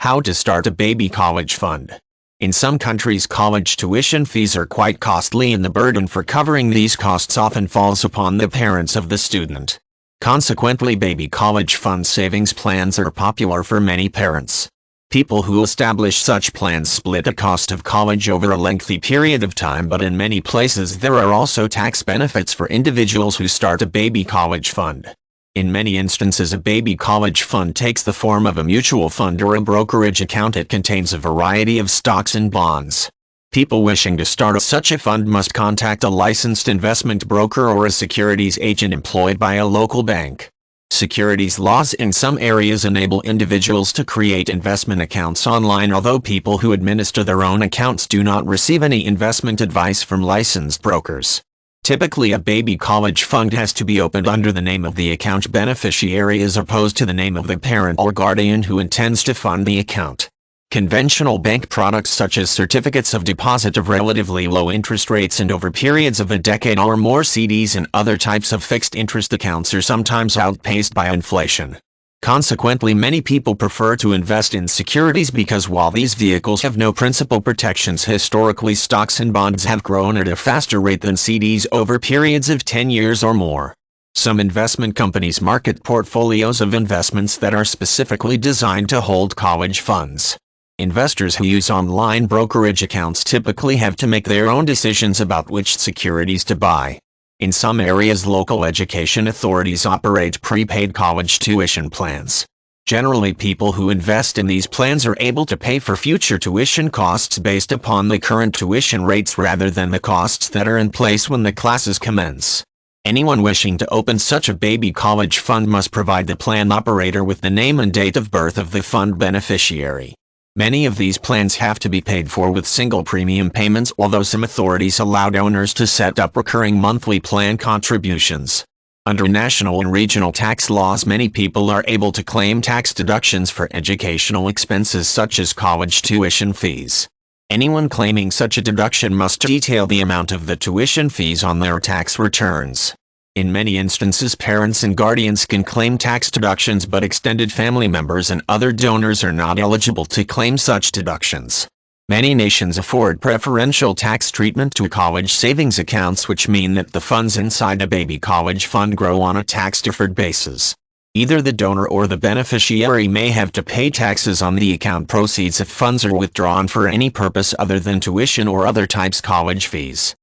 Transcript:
How to start a baby college fund. In some countries, college tuition fees are quite costly, and the burden for covering these costs often falls upon the parents of the student. Consequently, baby college fund savings plans are popular for many parents. People who establish such plans split the cost of college over a lengthy period of time, but in many places there are also tax benefits for individuals who start a baby college fund. In many instances, a baby college fund takes the form of a mutual fund or a brokerage account. It contains a variety of stocks and bonds. People wishing to start such a fund must contact a licensed investment broker or a securities agent employed by a local bank. Securities laws in some areas enable individuals to create investment accounts online, although people who administer their own accounts do not receive any investment advice from licensed brokers. Typically, a baby college fund has to be opened under the name of the account beneficiary as opposed to the name of the parent or guardian who intends to fund the account. Conventional bank products such as certificates of deposit of relatively low interest rates and over periods of a decade or more, CDs, and other types of fixed interest accounts are sometimes outpaced by inflation. Consequently, many people prefer to invest in securities because while these vehicles have no principal protections, historically stocks and bonds have grown at a faster rate than CDs over periods of 10 years or more. Some investment companies market portfolios of investments that are specifically designed to hold college funds. Investors who use online brokerage accounts typically have to make their own decisions about which securities to buy. In some areas, local education authorities operate prepaid college tuition plans. Generally, people who invest in these plans are able to pay for future tuition costs based upon the current tuition rates rather than the costs that are in place when the classes commence. Anyone wishing to open such a baby college fund must provide the plan operator with the name and date of birth of the fund beneficiary. Many of these plans have to be paid for with single premium payments, although some authorities allow donors to set up recurring monthly plan contributions. Under national and regional tax laws, many people are able to claim tax deductions for educational expenses such as college tuition fees. Anyone claiming such a deduction must detail the amount of the tuition fees on their tax returns. In many instances, parents and guardians can claim tax deductions, but extended family members and other donors are not eligible to claim such deductions. Many nations afford preferential tax treatment to college savings accounts, which mean that the funds inside a baby college fund grow on a tax-deferred basis. Either the donor or the beneficiary may have to pay taxes on the account proceeds if funds are withdrawn for any purpose other than tuition or other types college fees.